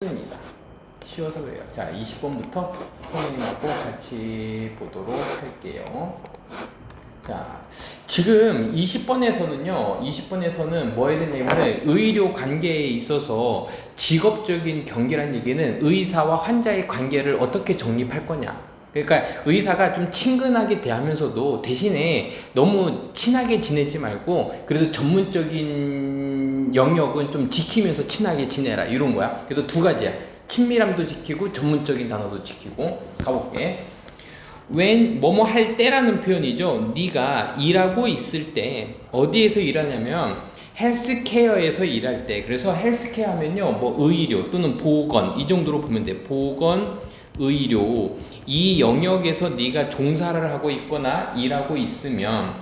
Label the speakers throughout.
Speaker 1: 입니다. 쉬워서 그래요. 자, 20번부터 선생님하고 같이 보도록 할게요. 자, 지금 20번에서는 뭐 해야 되냐면 의료 관계에 있어서 직업적인 경계란 얘기는 의사와 환자의 관계를 어떻게 정립할 거냐. 그러니까 의사가 좀 친근하게 대하면서도 대신에 너무 친하게 지내지 말고 그래도 전문적인 영역은 좀 지키면서 친하게 지내라 이런 거야. 그래서 두 가지야. 친밀함도 지키고 전문적인 단어도 지키고. 가볼게. when 뭐뭐 할 때라는 표현이죠. 네가 일하고 있을 때 어디에서 일하냐면 헬스케어에서 일할 때. 그래서 헬스케어 하면요 뭐 의료 또는 보건 이 정도로 보면 돼. 보건, 의료 이 영역에서 네가 종사를 하고 있거나 일하고 있으면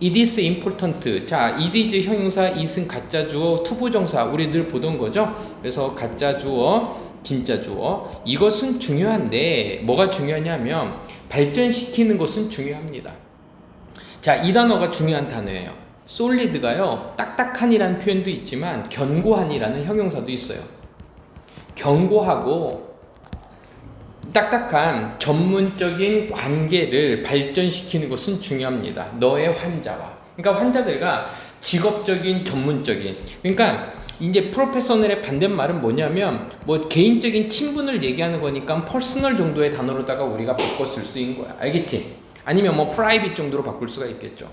Speaker 1: it is important. 자, it is 형용사, it은 가짜 주어, 투부정사 우리 늘 보던 거죠. 그래서 가짜 주어, 진짜 주어. 이것은 중요한데 뭐가 중요하냐면 발전시키는 것은 중요합니다. 자, 이 단어가 중요한 단어예요. solid가요 딱딱한이라는 표현도 있지만 견고한이라는 형용사도 있어요. 견고하고 딱딱한 전문적인 관계를 발전시키는 것은 중요합니다. 너의 환자와. 그러니까 환자들과 직업적인 전문적인. 그러니까 이제 프로페셔널의 반대말은 뭐냐면 뭐 개인적인 친분을 얘기하는 거니까 퍼스널 정도의 단어로다가 우리가 바꿔 쓸 수 있는 거야. 알겠지? 아니면 뭐 프라이빗 정도로 바꿀 수가 있겠죠.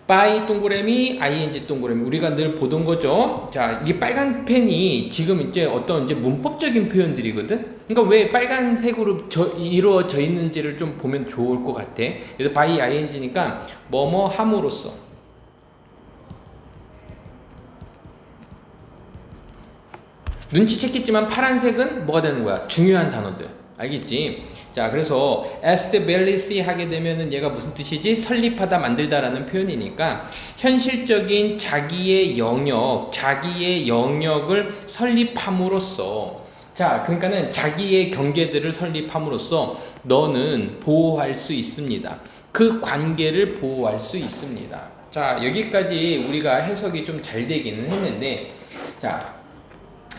Speaker 1: by 동그라미 ing 동그라미 우리가 늘 보던 거죠. 자, 이게 빨간 펜이 지금 이제 어떤 이제 문법적인 표현들이거든. 그러니까 왜 빨간색으로 이루어져 있는지를 좀 보면 좋을 것 같아. 그래서 by ing니까 뭐뭐 함으로써. 눈치챘겠지만 파란색은 뭐가 되는 거야? 중요한 단어들. 알겠지? 자, 그래서 establish 하게 되면은 얘가 무슨 뜻이지? 설립하다, 만들다라는 표현이니까 현실적인 자기의 영역을 설립함으로써. 자, 그러니까는 자기의 경계들을 설립함으로써 너는 보호할 수 있습니다. 그 관계를 보호할 수 있습니다. 자, 여기까지 우리가 해석이 좀 잘 되기는 했는데, 자,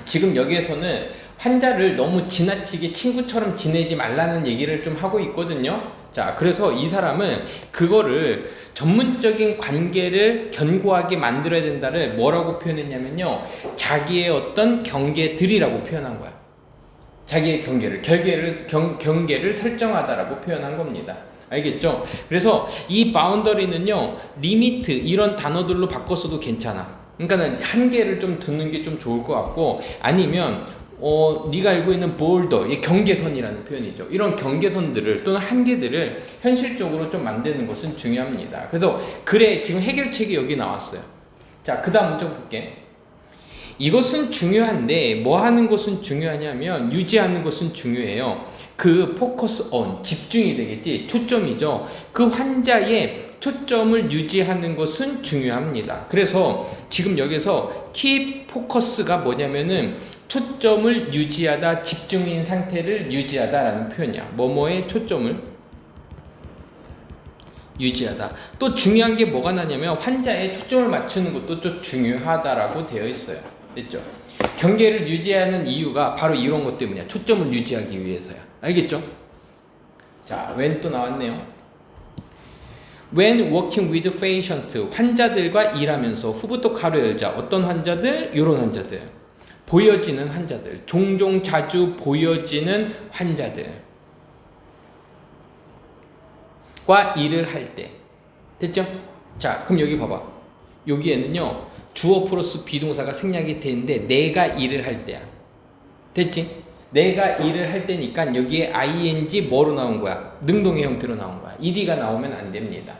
Speaker 1: 지금 여기에서는 환자를 너무 지나치게 친구처럼 지내지 말라는 얘기를 좀 하고 있거든요. 자, 그래서 이 사람은 그거를 전문적인 관계를 견고하게 만들어야 된다를 뭐라고 표현했냐면요. 자기의 어떤 경계들이라고 표현한 거야. 자기의 경계를 설정하다라고 표현한 겁니다. 알겠죠? 그래서 이 바운더리는요, 리미트 이런 단어들로 바꿨어도 괜찮아. 그러니까는 한계를 좀 두는 게 좀 좋을 것 같고, 아니면 네가 알고 있는 볼더, 이 경계선이라는 표현이죠. 이런 경계선들을 또는 한계들을 현실적으로 좀 만드는 것은 중요합니다. 그래서 그래 지금 해결책이 여기 나왔어요. 자, 그 다음 문제 볼게. 이것은 중요한데 뭐 하는 것은 중요하냐면 유지하는 것은 중요해요. 그 포커스 온 집중이 되겠지. 초점이죠. 그 환자의 초점을 유지하는 것은 중요합니다. 그래서 지금 여기서 키 포커스가 뭐냐면은 초점을 유지하다, 집중인 상태를 유지하다라는 표현이야. 뭐뭐의 초점을 유지하다. 또 중요한 게 뭐가 나냐면 환자의 초점을 맞추는 것도 좀 중요하다라고 되어 있어요. 됐죠? 경계를 유지하는 이유가 바로 이런 것 때문이야. 초점을 유지하기 위해서야. 알겠죠? 자, when 또 나왔네요. When working with patient, 환자들과 일하면서 후부터 가로 열자. 어떤 환자들? 이런 환자들. 보여지는 환자들. 종종 자주 보여지는 환자들과 일을 할 때. 됐죠? 자, 그럼 여기 봐봐. 여기에는요, 주어 플러스 비동사가 생략이 되는데 내가 일을 할 때야. 됐지? 내가 일을 할 때니까 여기에 ing 뭐로 나온 거야? 능동의 형태로 나온 거야. ed가 나오면 안 됩니다.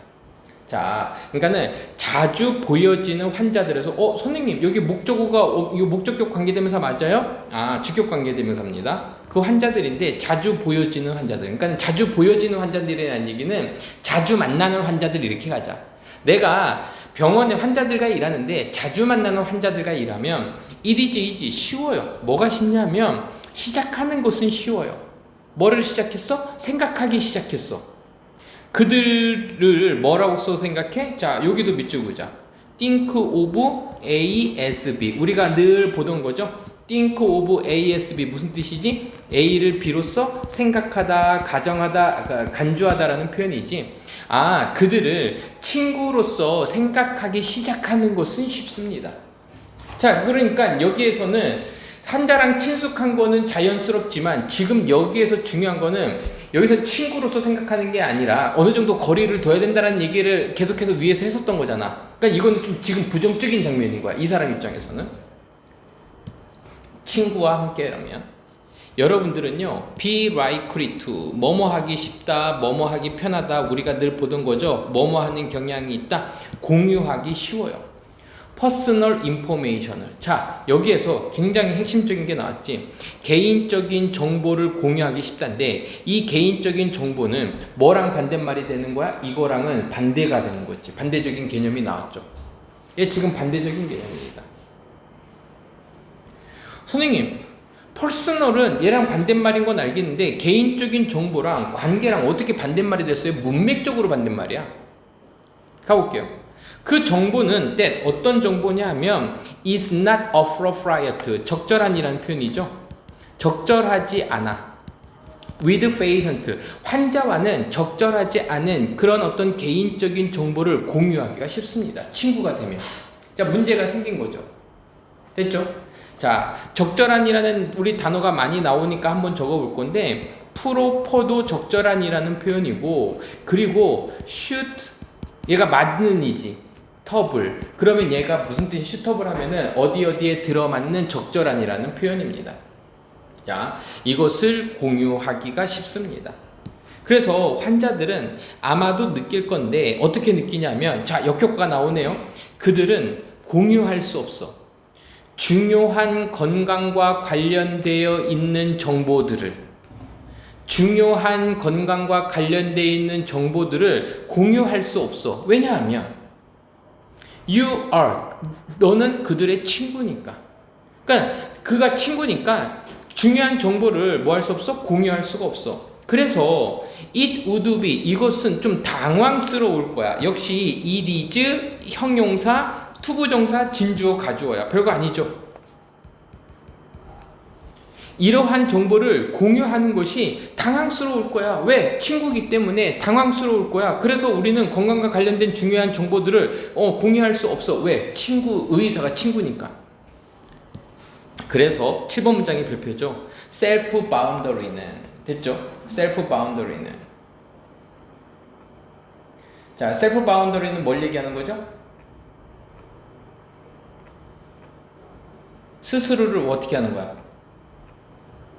Speaker 1: 자, 그러니까는 자주 보여지는 환자들에서 선생님 여기 목적어가 이거 목적격 관계대명사 맞아요? 아, 주격 관계대명사입니다. 그 환자들인데 자주 보여지는 환자들. 그러니까 자주 보여지는 환자들이라는 얘기는 자주 만나는 환자들 이렇게 가자. 내가 병원에 환자들과 일하는데 자주 만나는 환자들과 일하면 it is easy, 쉬워요. 뭐가 쉽냐면 시작하는 것은 쉬워요. 뭐를 시작했어? 생각하기 시작했어. 그들을 뭐라고 써 생각해? 자, 여기도 밑줄 보자. think of A as B. 우리가 늘 보던 거죠. think of A as B 무슨 뜻이지? A를 B로서 생각하다, 가정하다, 간주하다라는 표현이지. 아, 그들을 친구로서 생각하기 시작하는 것은 쉽습니다. 자, 그러니까 여기에서는 환자랑 친숙한 거는 자연스럽지만 지금 여기에서 중요한 거는 여기서 친구로서 생각하는 게 아니라 어느 정도 거리를 둬야 된다는 얘기를 계속해서 위에서 했었던 거잖아. 그러니까 이거는 좀 지금 부정적인 장면인 거야. 이 사람 입장에서는. 친구와 함께라면 여러분들은요, be likely to 뭐뭐 하기 쉽다, 뭐뭐 하기 편하다, 우리가 늘 보던 거죠. 뭐뭐 하는 경향이 있다, 공유하기 쉬워요. personal information을. 자, 여기에서 굉장히 핵심적인 게 나왔지. 개인적인 정보를 공유하기 쉽다인데 이 개인적인 정보는 뭐랑 반대말이 되는 거야? 이거랑은 반대가 되는 거지. 반대적인 개념이 나왔죠. 얘 지금 반대적인 개념입니다. 선생님, 퍼스널은 얘랑 반대말인 건 알겠는데 개인적인 정보랑 관계랑 어떻게 반대말이 됐어요? 문맥적으로 반대말이야. 가볼게요. 그 정보는 that 어떤 정보냐 하면 is not appropriate 적절한이라는 표현이죠. 적절하지 않아. with patient 환자와는 적절하지 않은 그런 어떤 개인적인 정보를 공유하기가 쉽습니다. 친구가 되면. 자, 문제가 생긴 거죠. 됐죠? 자, 적절한이라는 우리 단어가 많이 나오니까 한번 적어볼 건데 proper도 적절한이라는 표현이고 그리고 shoot 얘가 맞는 이지 터블 그러면 얘가 무슨 뜻이 슈터블 하면은 어디에 들어맞는 적절한이라는 표현입니다. 자, 이것을 공유하기가 쉽습니다. 그래서 환자들은 아마도 느낄 건데 어떻게 느끼냐면 자, 역효과가 나오네요. 그들은 공유할 수 없어. 중요한 건강과 관련되어 있는 정보들을 공유할 수 없어. 왜냐하면 you are 너는 그들의 친구니까. 그러니까 그가 친구니까 중요한 정보를 뭐 할 수 없어? 공유할 수가 없어. 그래서 it would be 이것은 좀 당황스러울 거야. 역시 it is 형용사 투부정사 진주어 가주어야. 별거 아니죠. 이러한 정보를 공유하는 것이 당황스러울 거야. 왜? 친구이기 때문에 당황스러울 거야. 그래서 우리는 건강과 관련된 중요한 정보들을 공유할 수 없어. 왜? 의사가 친구니까. 그래서 7번 문장이 별표죠. self boundary는 됐죠? self boundary는 자, self boundary는 뭘 얘기하는 거죠? 스스로를 어떻게 하는 거야?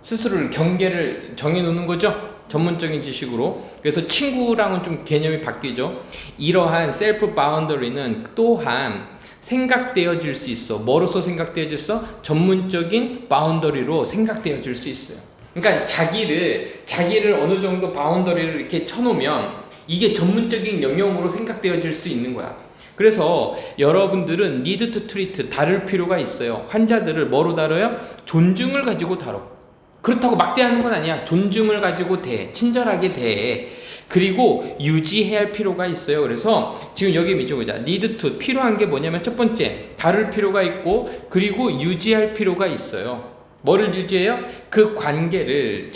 Speaker 1: 스스로를 경계를 정해놓는 거죠? 전문적인 지식으로. 그래서 친구랑은 좀 개념이 바뀌죠. 이러한 셀프 바운더리는 또한 생각되어질 수 있어. 뭐로서 생각되어질 수 있어? 전문적인 바운더리로 생각되어질 수 있어요. 그러니까 자기를 어느 정도 바운더리를 이렇게 쳐놓으면 이게 전문적인 영역으로 생각되어질 수 있는 거야. 그래서 여러분들은 need to treat 다룰 필요가 있어요. 환자들을 뭐로 다뤄요? 존중을 가지고 다뤄. 그렇다고 막대하는 건 아니야. 존중을 가지고 친절하게 대해. 그리고 유지해야 할 필요가 있어요. 그래서 지금 여기 보자. need to 필요한 게 뭐냐면 첫 번째 다룰 필요가 있고 그리고 유지할 필요가 있어요. 뭐를 유지해요? 그 관계를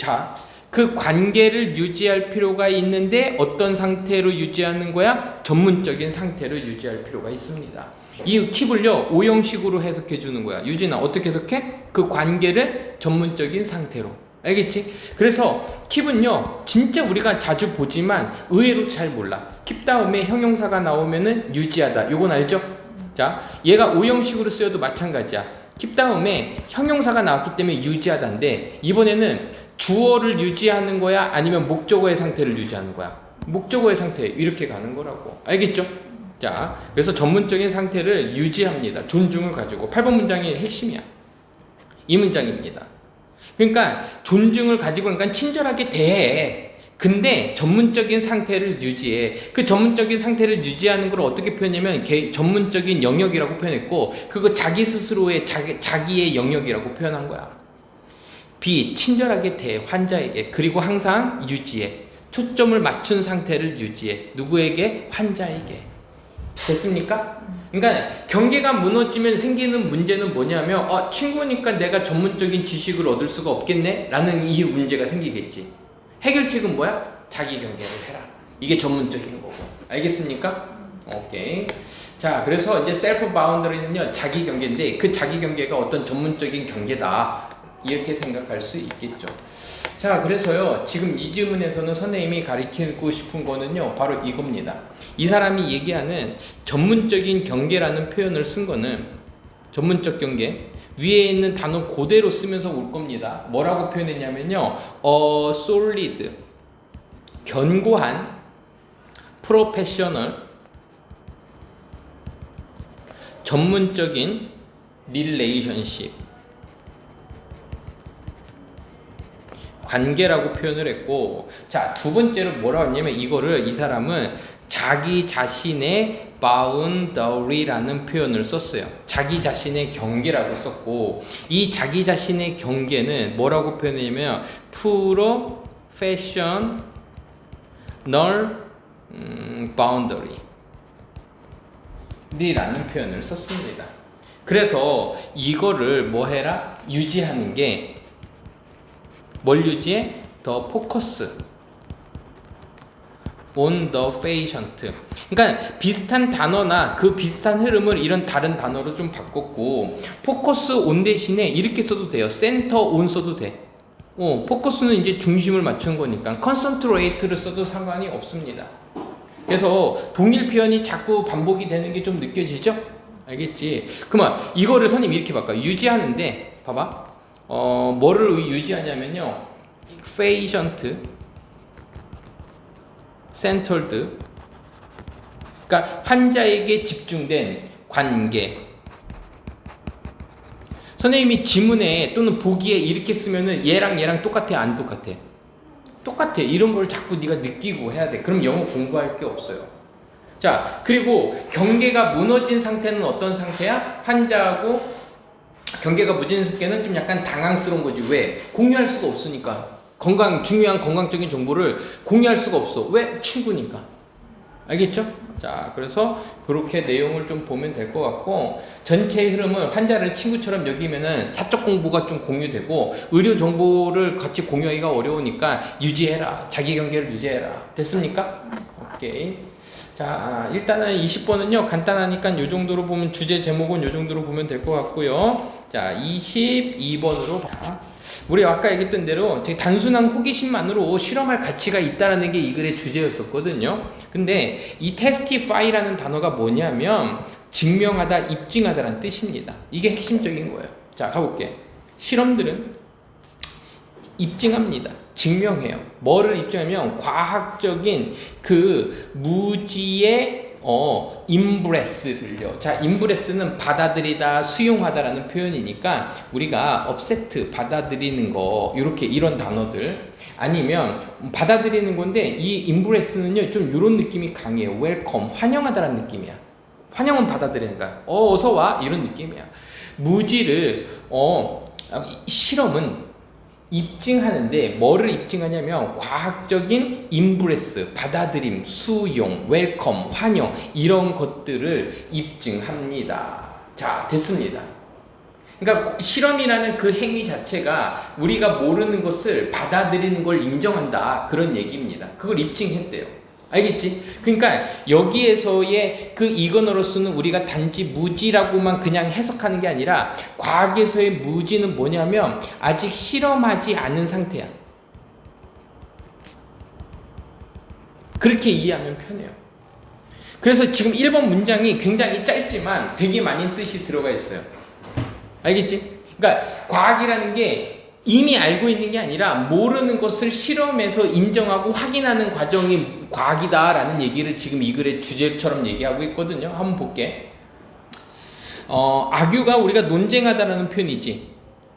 Speaker 1: 유지할 필요가 있는데 어떤 상태로 유지하는 거야? 전문적인 상태로 유지할 필요가 있습니다. 이 킵을요 오형식으로 해석해 주는 거야. 유진아 어떻게 해석해? 그 관계를 전문적인 상태로. 알겠지? 그래서 킵은요 진짜 우리가 자주 보지만 의외로 잘 몰라. 킵 다음에 형용사가 나오면은 유지하다. 요건 알죠? 자, 얘가 오형식으로 쓰여도 마찬가지야. 킵 다음에 형용사가 나왔기 때문에 유지하다인데 이번에는 주어를 유지하는 거야? 아니면 목적어의 상태를 유지하는 거야? 목적어의 상태 이렇게 가는 거라고. 알겠죠? 자, 그래서 전문적인 상태를 유지합니다. 존중을 가지고. 8번 문장이 핵심이야. 이 문장입니다. 그러니까 존중을 가지고 그러니까 친절하게 대해. 근데 전문적인 상태를 유지해. 그 전문적인 상태를 유지하는 걸 어떻게 표현하냐면 전문적인 영역이라고 표현했고 그거 자기 스스로의 자기의 영역이라고 표현한 거야. B. 친절하게 대해 환자에게. 그리고 항상 유지해. 초점을 맞춘 상태를 유지해. 누구에게? 환자에게. 됐습니까? 그러니까 경계가 무너지면 생기는 문제는 뭐냐면 친구니까 내가 전문적인 지식을 얻을 수가 없겠네? 라는 이 문제가 생기겠지. 해결책은 뭐야? 자기 경계를 해라. 이게 전문적인 거고. 알겠습니까? 오케이. 자, 그래서 이제 셀프 바운더리는요, 자기 경계인데 그 자기 경계가 어떤 전문적인 경계다. 이렇게 생각할 수 있겠죠. 자, 그래서요, 지금 이 질문에서는 선생님이 가르치고 싶은 거는요, 바로 이겁니다. 이 사람이 얘기하는 전문적인 경계라는 표현을 쓴 거는 전문적 경계, 위에 있는 단어 그대로 쓰면서 올 겁니다. 뭐라고 표현했냐면요, solid, 견고한, professional, 전문적인 relationship, 관계라고 표현을 했고, 자, 두 번째로 뭐라고 했냐면 이거를 이 사람은 자기 자신의 boundary라는 표현을 썼어요. 자기 자신의 경계라고 썼고, 이 자기 자신의 경계는 뭐라고 표현했냐면 professional boundary 라는 표현을 썼습니다. 그래서 이거를 뭐 해라? 유지하는 게 뭘 유지해? The focus on the patient. 그러니까 비슷한 단어나 그 비슷한 흐름을 이런 다른 단어로 좀 바꿨고, focus on 대신에 이렇게 써도 돼요. center on 써도 돼. 포커스는 이제 중심을 맞춘 거니까 concentrate를 써도 상관이 없습니다. 그래서 동일 표현이 자꾸 반복이 되는 게 좀 느껴지죠? 알겠지? 그러면 이거를 선생님 이렇게 바꿔. 유지하는데 봐봐. 뭐를 유지하냐면요, patient centered, 그러니까 환자에게 집중된 관계. 선생님이 지문에 또는 보기에 이렇게 쓰면은 얘랑 똑같아, 안 똑같아? 똑같아. 이런 걸 자꾸 네가 느끼고 해야 돼. 그럼 영어 공부할 게 없어요. 자, 그리고 경계가 무너진 상태는 어떤 상태야? 환자하고 경계가 무너진 상태는 좀 약간 당황스러운 거지. 왜? 공유할 수가 없으니까. 중요한 건강적인 정보를 공유할 수가 없어. 왜? 친구니까. 알겠죠? 자, 그래서 그렇게 내용을 좀 보면 될 것 같고, 전체의 흐름은 환자를 친구처럼 여기면은 사적 공부가 좀 공유되고, 의료 정보를 같이 공유하기가 어려우니까 유지해라. 자기 경계를 유지해라. 됐습니까? 오케이. 자, 일단은 20번은요, 간단하니까 이 정도로 보면, 주제 제목은 이 정도로 보면 될 것 같고요. 자, 22번으로 봐. 우리 아까 얘기했던 대로 되게 단순한 호기심만으로 실험할 가치가 있다는 게 이 글의 주제였었거든요. 근데 이 testify라는 단어가 뭐냐면 증명하다, 입증하다라는 뜻입니다. 이게 핵심적인 거예요. 자, 가볼게. 실험들은 입증합니다. 증명해요. 뭐를 입증하면 과학적인 그 무지의 임브레스를요. 자, 임브레스는 받아들이다, 수용하다라는 표현이니까 우리가 업세트, 받아들이는 거, 이런 단어들, 아니면 받아들이는 건데, 이 임브레스는요 좀 이런 느낌이 강해요. 웰컴, 환영하다라는 느낌이야. 환영은 받아들이니까 어서 와, 이런 느낌이야. 무지를 실험은 입증하는데 뭐를 입증하냐면 과학적인 임브레스, 받아들임, 수용, 웰컴, 환영, 이런 것들을 입증합니다. 자, 됐습니다. 그러니까 실험이라는 그 행위 자체가 우리가 모르는 것을 받아들이는 걸 인정한다, 그런 얘기입니다. 그걸 입증했대요. 알겠지? 그러니까 여기에서의 그 이거너로서는 우리가 단지 무지라고만 그냥 해석하는 게 아니라, 과학에서의 무지는 뭐냐면 아직 실험하지 않은 상태야. 그렇게 이해하면 편해요. 그래서 지금 1번 문장이 굉장히 짧지만 되게 많은 뜻이 들어가 있어요. 알겠지? 그러니까 과학이라는 게 이미 알고 있는 게 아니라 모르는 것을 실험해서 인정하고 확인하는 과정이 과학이다라는 얘기를 지금 이 글의 주제처럼 얘기하고 있거든요. 한번 볼게. argue가 우리가 논쟁하다라는 표현이지.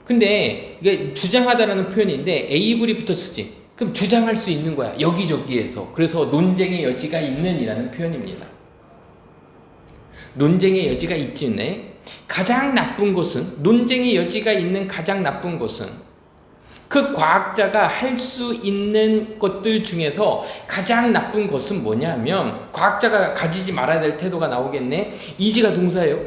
Speaker 1: 근데 이게 주장하다라는 표현인데 Ab이 붙었지. 그럼 주장할 수 있는 거야. 여기저기에서. 그래서 논쟁의 여지가 있는 이라는 표현입니다. 논쟁의 여지가 있지네. 가장 나쁜 것은, 논쟁의 여지가 있는 가장 나쁜 것은 그 과학자가 할 수 있는 것들 중에서 가장 나쁜 것은 뭐냐면 과학자가 가지지 말아야 될 태도가 나오겠네. 이지가 동사예요.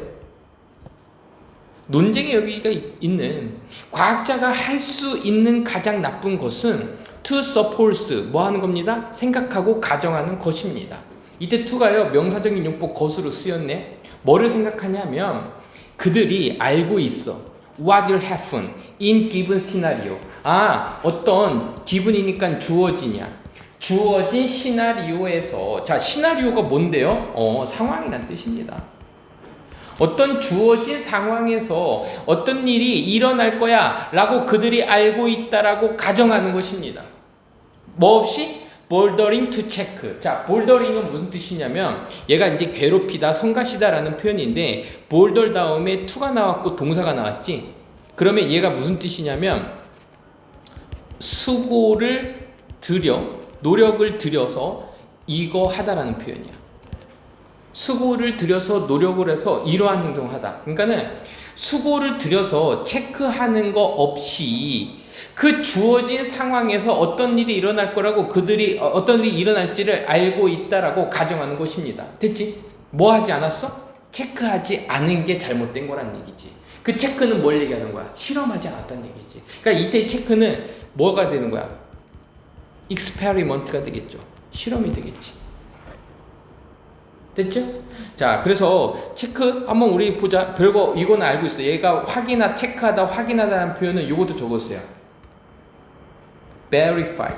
Speaker 1: 논쟁의 여기가 있는 과학자가 할 수 있는 가장 나쁜 것은 to suppose 뭐 하는 겁니다? 생각하고 가정하는 것입니다. 이때 to가요 명사적인 용법 것으로 쓰였네. 뭐를 생각하냐면 그들이 알고 있어. What will happen in given scenario. 어떤 기분이니까 주어지냐. 주어진 시나리오에서 자 시나리오가 뭔데요? 상황이란 뜻입니다. 어떤 주어진 상황에서 어떤 일이 일어날 거야 라고 그들이 알고 있다라고 가정하는 것입니다. 뭐 없이? bouldering to check. 자, bouldering은 무슨 뜻이냐면 얘가 이제 괴롭히다, 성가시다 라는 표현인데 boulder 다음에 to가 나왔고 동사가 나왔지. 그러면 얘가 무슨 뜻이냐면 수고를 들여, 노력을 들여서 이거 하다라는 표현이야. 수고를 들여서 노력을 해서 이러한 행동을 하다. 그러니까는 수고를 들여서 체크하는 거 없이 그 주어진 상황에서 어떤 일이 일어날 거라고 그들이 어떤 일이 일어날지를 알고 있다라고 가정하는 것입니다. 됐지? 뭐 하지 않았어? 체크하지 않은 게 잘못된 거란 얘기지. 그 체크는 뭘 얘기하는 거야? 실험하지 않았다는 얘기지. 그러니까 이때 체크는 뭐가 되는 거야? experiment가 되겠죠. 실험이 되겠지. 됐죠? 자, 그래서 체크 한번 우리 보자. 별거 이거는 알고 있어. 얘가 확인하, 체크하다, 확인하다라는 표현은 이것도 적었어요. verify.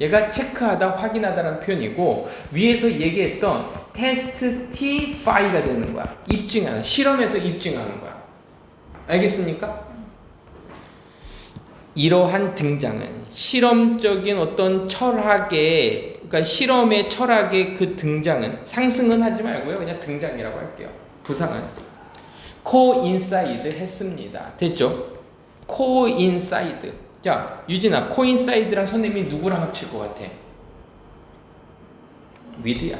Speaker 1: 얘가 체크하다, 확인하다라는 표현이고 위에서 얘기했던 testify가 되는 거야. 입증하는, 실험에서 입증하는 거야. 알겠습니까? 이러한 등장은 실험적인 어떤 철학의 그러니까 실험의 철학의 그 등장은 상승은 하지 말고요. 그냥 등장이라고 할게요. 부상은 coincide 했습니다. 됐죠? coincide. 자, 유진아, coincide랑 선생님이 누구랑 합칠 것 같아? with야.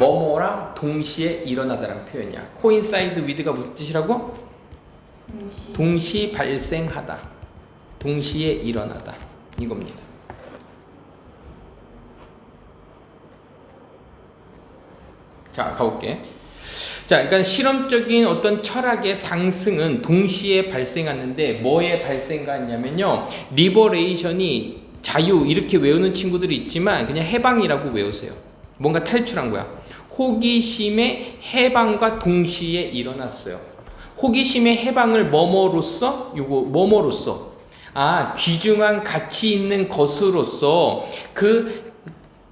Speaker 1: 뭐뭐랑 동시에 일어나다라는 표현이야. coincide with가 무슨 뜻이라고? 동시 발생하다. 동시에 일어나다. 이겁니다. 자, 가볼게. 자, 그러니까 실험적인 어떤 철학의 상승은 동시에 발생하는데 뭐에 발생하냐면요. 리버레이션이 자유 이렇게 외우는 친구들이 있지만 그냥 해방이라고 외우세요. 뭔가 탈출한 거야. 호기심의 해방과 동시에 일어났어요. 호기심의 해방을 뭐뭐로써? 요거 뭐뭐로써? 귀중한 가치 있는 것으로서 그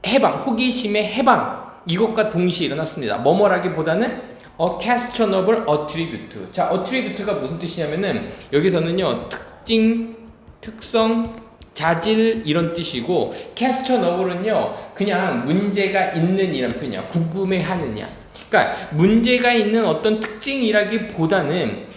Speaker 1: 해방, 호기심의 해방 이것과 동시에 일어났습니다. 뭐뭐라기보다는 a questionable attribute. 자, attribute가 무슨 뜻이냐면은 여기서는요 특징, 특성, 자질 이런 뜻이고 questionable은요 그냥 문제가 있는 이런 표현이야. 궁금해하느냐. 그러니까 문제가 있는 어떤 특징이라기보다는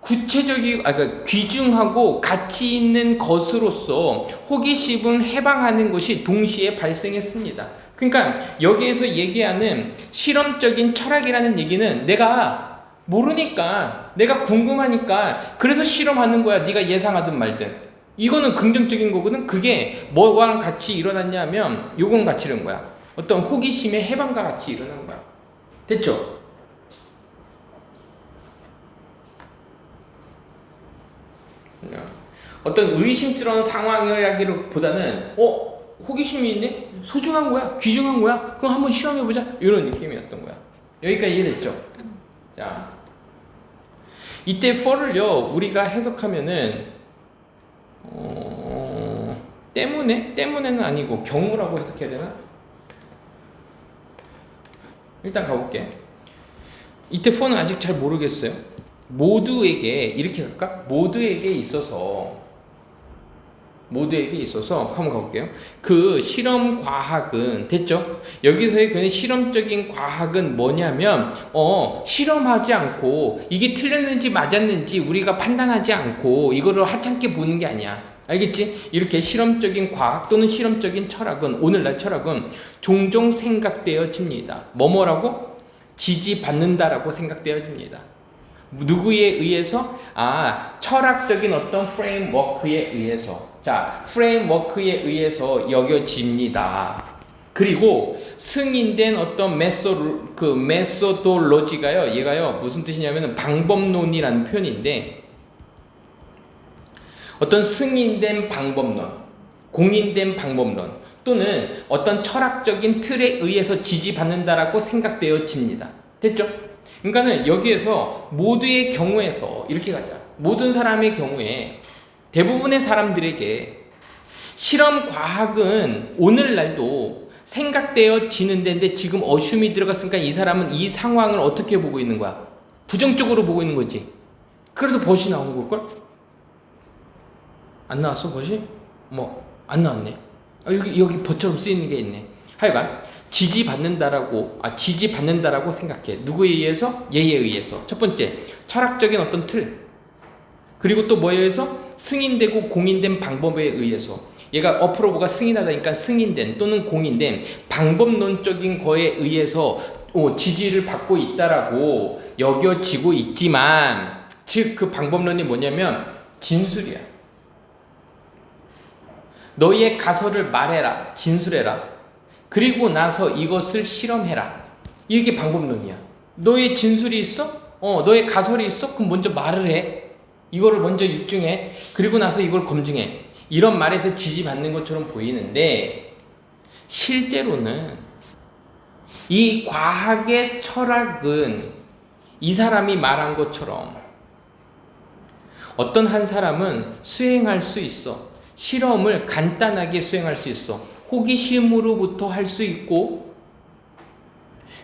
Speaker 1: 구체적인, 그러니까 귀중하고 가치 있는 것으로서 호기심을 해방하는 것이 동시에 발생했습니다. 그러니까 여기에서 얘기하는 실험적인 철학이라는 얘기는 내가 모르니까, 내가 궁금하니까 그래서 실험하는 거야. 네가 예상하든 말든. 이거는 긍정적인 거거든. 그게 뭐랑 같이 일어났냐면 요건 같이 이런 거야. 어떤 호기심의 해방과 같이 일어난 거야. 됐죠? 어떤 의심스러운 상황이라기보다는 호기심이 있네? 소중한 거야? 귀중한 거야? 그럼 한번 실험해보자? 이런 느낌이었던 거야. 여기까지 이해됐죠? 자, 이때 for를요 우리가 해석하면은 때문에는 아니고 경우라고 해석해야 되나? 일단 가볼게. 이때 for는 아직 잘 모르겠어요. 모두에게 이렇게 갈까? 모두에게 있어서 한번 가볼게요. 그 실험 과학은 됐죠? 여기서의 그 실험적인 과학은 뭐냐면 실험하지 않고 이게 틀렸는지 맞았는지 우리가 판단하지 않고 이거를 하찮게 보는 게 아니야. 알겠지? 이렇게 실험적인 과학 또는 실험적인 철학은 오늘날 철학은 종종 생각되어집니다. 뭐뭐라고? 지지받는다라고 생각되어집니다. 누구에 의해서? 철학적인 어떤 프레임워크에 의해서. 자, 프레임워크에 의해서 여겨집니다. 그리고 승인된 어떤 메소돌로지가요, 얘가요, 무슨 뜻이냐면 방법론이라는 표현인데, 어떤 승인된 방법론, 공인된 방법론, 또는 어떤 철학적인 틀에 의해서 지지받는다라고 생각되어집니다. 됐죠? 그러니까는 여기에서 모두의 경우에서 이렇게 가자. 모든 사람의 경우에 대부분의 사람들에게 실험 과학은 오늘날도 생각되어지는 데인데 지금 어슌이 들어갔으니까 이 사람은 이 상황을 어떻게 보고 있는 거야? 부정적으로 보고 있는 거지. 그래서 벗이 나온 걸걸? 안 나왔어 벗이? 안 나왔네. 여기 벗처럼 쓰이는 게 있네. 하여간 지지받는다라고 생각해. 누구에 의해서? 얘에 의해서. 첫 번째, 철학적인 어떤 틀. 그리고 또 뭐에 의해서? 승인되고 공인된 방법에 의해서. 얘가 어프로브가 승인하다니까 승인된 또는 공인된 방법론적인 거에 의해서 지지를 받고 있다라고 여겨지고 있지만, 즉 그 방법론이 뭐냐면 진술이야. 너희의 가설을 말해라, 진술해라. 그리고 나서 이것을 실험해라. 이게 방법론이야. 너의 진술이 있어? 너의 가설이 있어? 그럼 먼저 말을 해. 이거를 먼저 입증해. 그리고 나서 이걸 검증해. 이런 말에서 지지받는 것처럼 보이는데, 실제로는 이 과학의 철학은 이 사람이 말한 것처럼 어떤 한 사람은 수행할 수 있어. 실험을 간단하게 수행할 수 있어. 호기심으로부터 할 수 있고,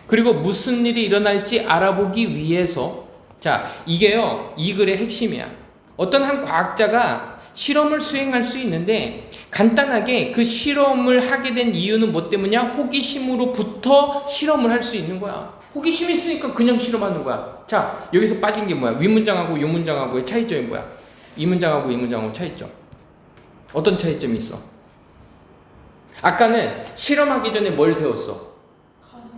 Speaker 1: 그리고 무슨 일이 일어날지 알아보기 위해서. 자, 이게요, 이 글의 핵심이야. 어떤 한 과학자가 실험을 수행할 수 있는데 간단하게 그 실험을 하게 된 이유는 뭐 때문이야? 호기심으로부터 실험을 할 수 있는 거야. 호기심이 있으니까 그냥 실험하는 거야. 자, 여기서 빠진 게 뭐야? 윗문장하고 요문장하고의 차이점이 뭐야? 이 문장하고 이 문장하고 차이점. 어떤 차이점이 있어? 아까는 실험하기 전에 뭘 세웠어?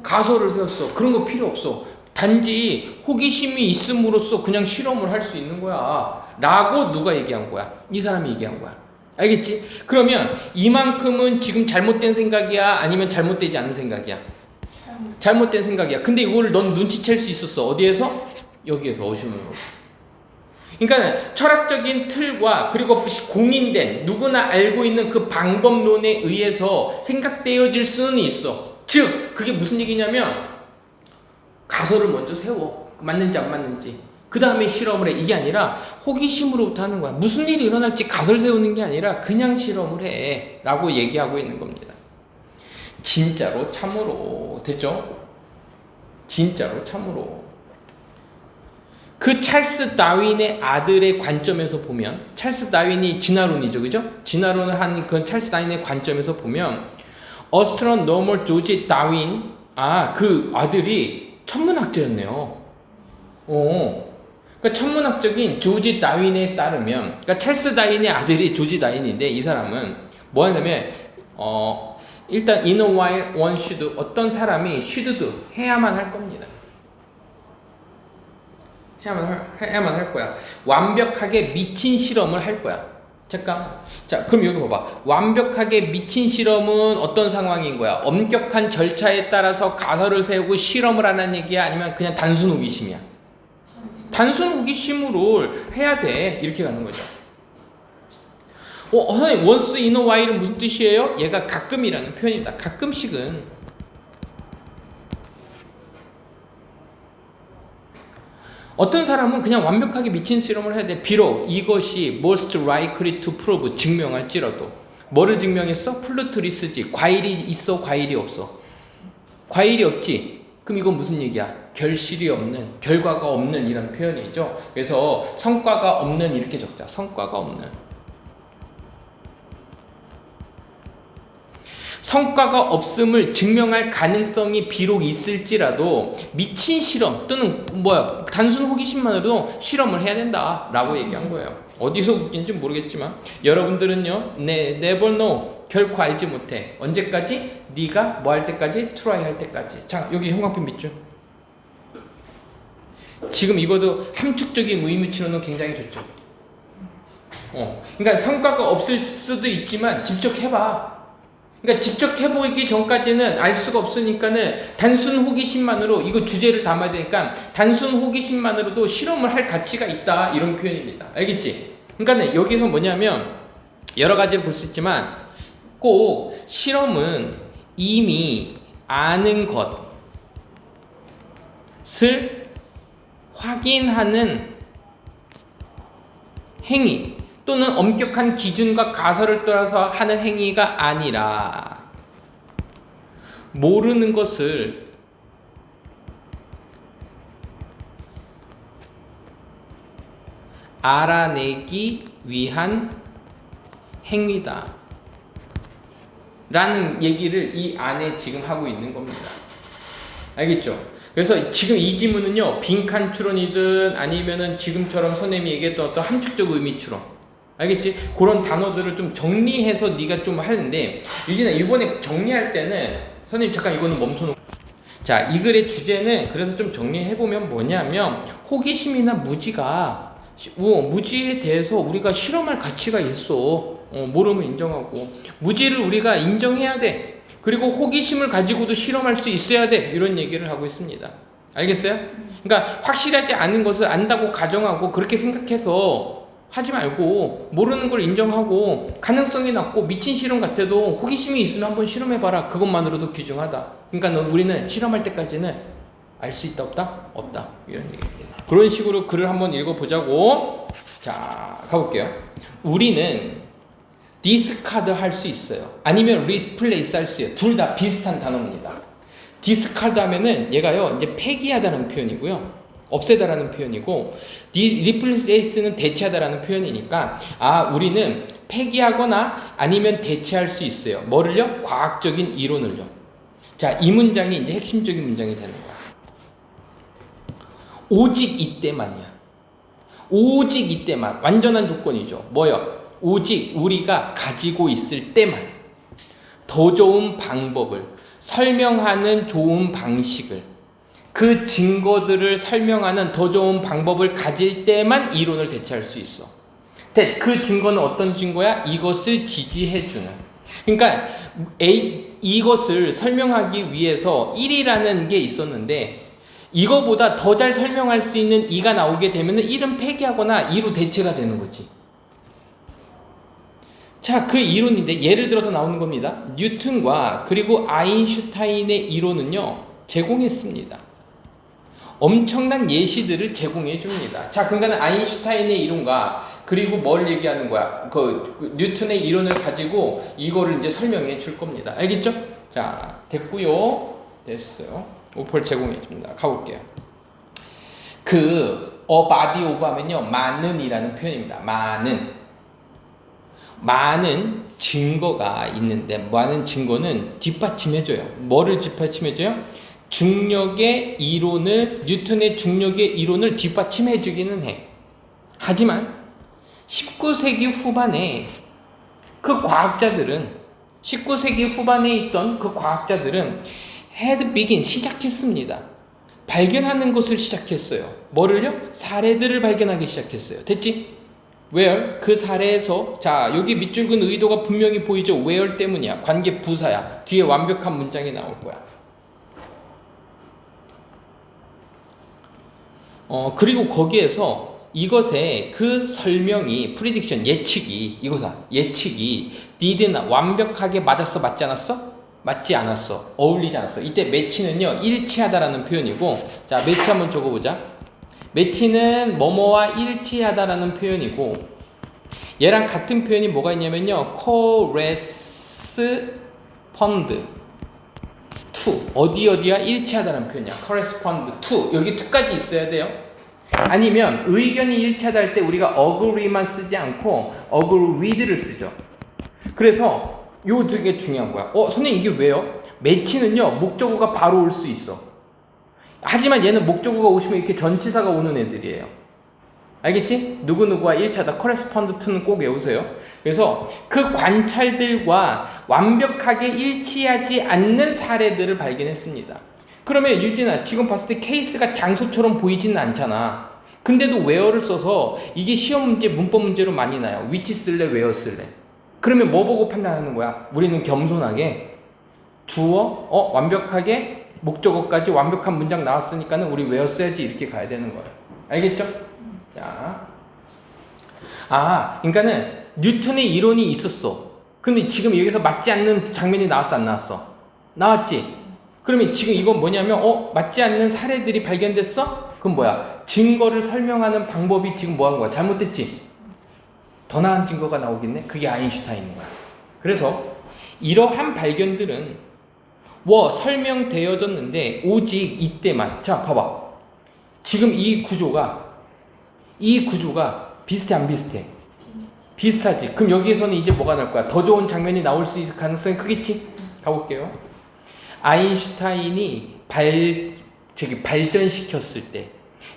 Speaker 1: 가설을 세웠어. 그런 거 필요 없어. 단지 호기심이 있음으로써 그냥 실험을 할 수 있는 거야. 라고 누가 얘기한 거야? 이 사람이 얘기한 거야. 알겠지? 그러면 이만큼은 지금 잘못된 생각이야? 아니면 잘못되지 않은 생각이야? 잘못된 생각이야. 근데 이거를 넌 눈치챌 수 있었어. 어디에서? 여기에서 어슌으로. 그러니까 철학적인 틀과 그리고 공인된 누구나 알고 있는 그 방법론에 의해서 생각되어질 수는 있어. 즉 그게 무슨 얘기냐면 가설을 먼저 세워. 맞는지 안 맞는지. 그 다음에 실험을 해. 이게 아니라 호기심으로부터 하는 거야. 무슨 일이 일어날지 가설 세우는 게 아니라 그냥 실험을 해. 라고 얘기하고 있는 겁니다. 진짜로 참으로. 됐죠? 진짜로 참으로. 그 찰스 다윈의 아들의 관점에서 보면, 찰스 다윈이 진화론이죠, 그죠? 진화론을 하는 그 찰스 다윈의 관점에서 보면, 어스트로노머 조지 다윈, 그 아들이 천문학자였네요. 그러니까 천문학적인 조지 다윈에 따르면, 그러니까 찰스 다윈의 아들이 조지 다윈인데, 이 사람은 뭐 하냐면, 일단 in a while one should, 어떤 사람이 should do, 해야만 할 겁니다. 해야만 할 거야. 완벽하게 미친 실험을 할 거야. 잠깐. 자, 그럼 여기 봐봐. 완벽하게 미친 실험은 어떤 상황인 거야? 엄격한 절차에 따라서 가설을 세우고 실험을 하는 얘기야? 아니면 그냥 단순 호기심이야? 단순 호기심으로 해야 돼. 이렇게 가는 거죠. 선생님, once in a while은 무슨 뜻이에요? 얘가 가끔이라는 표현이다. 가끔씩은. 어떤 사람은 그냥 완벽하게 미친 실험을 해야 돼. 비록 이것이 most likely to prove, 증명할지라도. 뭐를 증명했어? 플루토리스지. 과일이 있어, 과일이 없어. 과일이 없지. 그럼 이건 무슨 얘기야? 결실이 없는, 결과가 없는 이런 표현이죠. 그래서 성과가 없는 이렇게 적자. 성과가 없는. 성과가 없음을 증명할 가능성이 비록 있을지라도 미친 실험 또는 단순 호기심만으로도 실험을 해야 된다라고 얘기한 거예요. 어디서 웃긴지 모르겠지만 여러분들은요, never know, 결코 알지 못해. 언제까지? 네가 뭐 할 때까지? try 할 때까지. 자, 여기 형광펜 밑줄. 지금 이것도 함축적인 의미치로는 굉장히 좋죠. 그러니까 성과가 없을 수도 있지만 직접 해봐. 그러니까 직접 해보기 전까지는 알 수가 없으니까는 단순 호기심만으로 이거 주제를 담아야 되니까 단순 호기심만으로도 실험을 할 가치가 있다 이런 표현입니다. 알겠지? 그러니까 여기서 뭐냐면 여러 가지를 볼 수 있지만 꼭 실험은 이미 아는 것을 확인하는 행위 또는 엄격한 기준과 가설을 따라서 하는 행위가 아니라 모르는 것을 알아내기 위한 행위다 라는 얘기를 이 안에 지금 하고 있는 겁니다. 알겠죠? 그래서 지금 이 지문은요, 빈칸 추론이든 아니면은 지금처럼 선생님이 얘기했던 어떤 함축적 의미 추론, 알겠지? 그런 단어들을 좀 정리해서 네가 좀 하는데, 유진아 이번에 정리할 때는 선생님 잠깐 이거는 멈춰놓고, 자, 이 글의 주제는 그래서 좀 정리해보면 뭐냐면 호기심이나 무지가 무지에 대해서 우리가 실험할 가치가 있어. 모르면 인정하고 무지를 우리가 인정해야 돼. 그리고 호기심을 가지고도 실험할 수 있어야 돼. 이런 얘기를 하고 있습니다. 알겠어요? 그러니까 확실하지 않은 것을 안다고 가정하고 그렇게 생각해서 하지 말고 모르는 걸 인정하고 가능성이 낮고 미친 실험 같아도 호기심이 있으면 한번 실험해봐라. 그것만으로도 귀중하다. 그러니까 우리는 실험할 때까지는 알 수 있다 없다? 없다. 이런 얘기입니다. 그런 식으로 글을 한번 읽어보자고. 자, 가볼게요. 우리는 디스카드 할 수 있어요. 아니면 리플레이스 할 수 있어요. 둘 다 비슷한 단어입니다. 디스카드 하면은 얘가요, 이제 폐기하다는 표현이고요. 없애다라는 표현이고, 리플레이스는 대체하다라는 표현이니까, 우리는 폐기하거나 아니면 대체할 수 있어요. 뭐를요? 과학적인 이론을요. 자, 이 문장이 이제 핵심적인 문장이 되는 거야. 오직 이때만이야. 오직 이때만. 완전한 조건이죠. 뭐요? 오직 우리가 가지고 있을 때만 더 좋은 방법을 설명하는 좋은 방식을 그 증거들을 설명하는 더 좋은 방법을 가질 때만 이론을 대체할 수 있어. 그 증거는 어떤 증거야? 이것을 지지해주는. 그러니까 이것을 설명하기 위해서 1이라는 게 있었는데 이거보다 더 잘 설명할 수 있는 2가 나오게 되면 1은 폐기하거나 2로 대체가 되는 거지. 자, 그 이론인데 예를 들어서 나오는 겁니다. 뉴턴과 그리고 아인슈타인의 이론은요, 제공했습니다. 엄청난 예시들을 제공해 줍니다. 자, 그러니까 아인슈타인의 이론과 그리고 뭘 얘기하는 거야? 그 뉴턴의 이론을 가지고 이거를 이제 설명해 줄 겁니다. 알겠죠? 자, 됐고요. 됐어요. 오퍼를 제공해 줍니다. 가볼게요. body of 하면요, 많은이라는 표현입니다. 많은 증거가 있는데 많은 증거는 뒷받침해줘요. 뭐를 뒷받침해줘요? 뉴턴의 중력의 이론을 뒷받침해주기는 해. 하지만 19세기 후반에 19세기 후반에 있던 그 과학자들은 시작했습니다. 발견하는 것을 시작했어요. 뭐를요? 사례들을 발견하기 시작했어요. 됐지? where, 그 사례에서, 자, 여기 밑줄근 의도가 분명히 보이죠? where 때문이야. 관계 부사야. 뒤에 완벽한 문장이 나올 거야. 그리고 거기에서 이것의 그 설명이, prediction, 예측이 did나 완벽하게 맞았어? 맞지 않았어? 맞지 않았어. 어울리지 않았어. 이때 매치는요, 일치하다라는 표현이고, 자, 매치 한번 적어보자. 매치는 뭐뭐와 일치하다라는 표현이고, 얘랑 같은 표현이 뭐가 있냐면요, correspond to, 어디와 일치하다라는 표현이야. correspond to, 여기 to까지 있어야 돼요. 아니면 의견이 일치하다 할 때 우리가 agree만 쓰지 않고 agree with를 쓰죠. 그래서 요 두 개 중요한 거야. 선생님 이게 왜요? 매치는요, 목적어가 바로 올 수 있어. 하지만 얘는 목적어가 오시면 이렇게 전치사가 오는 애들이에요. 알겠지? 누구누구와 일치하다. correspond to는 꼭 외우세요. 그래서 그 관찰들과 완벽하게 일치하지 않는 사례들을 발견했습니다. 그러면 유진아, 지금 봤을 때 케이스가 장소처럼 보이지는 않잖아. 근데도 where를 써서 이게 시험 문제, 문법 문제로 많이 나요. which 쓸래, where 쓸래. 그러면 뭐 보고 판단하는 거야? 우리는 겸손하게 주어, 완벽하게 목적어까지 완벽한 문장 나왔으니까는 우리 where 써야지 이렇게 가야 되는 거예요. 알겠죠? 자, 그러니까는 뉴턴의 이론이 있었어. 근데 지금 여기서 맞지 않는 장면이 나왔어, 안 나왔어? 나왔지? 그러면 지금 이건 뭐냐면 맞지 않는 사례들이 발견됐어? 그럼 뭐야? 증거를 설명하는 방법이 지금 뭐 한 거야? 잘못됐지? 더 나은 증거가 나오겠네? 그게 아인슈타인인 거야. 그래서 이러한 발견들은 설명되어졌는데 오직 이때만. 자, 봐봐. 지금 이 구조가 비슷해, 안 비슷해? 비슷하지? 그럼 여기에서는 이제 뭐가 나올 거야? 더 좋은 장면이 나올 수 있을 가능성이 크겠지? 가볼게요. 아인슈타인이 발전시켰을 때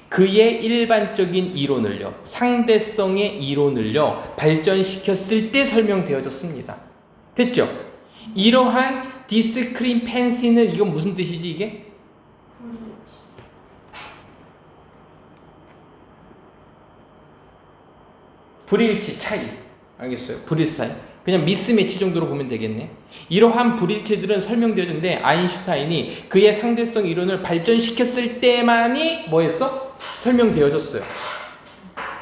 Speaker 1: 그의 일반적인 이론을요, 상대성의 이론을요, 발전시켰을 때 설명되어졌습니다. 됐죠? 이러한 디스크림펜시는 이건 무슨 뜻이지 이게? 불일치 차이. 알겠어요? 불일치 차이. 그냥 미스매치 정도로 보면 되겠네. 이러한 불일치들은 설명되었는데 아인슈타인이 그의 상대성 이론을 발전시켰을 때만이 뭐했어? 설명되어졌어요.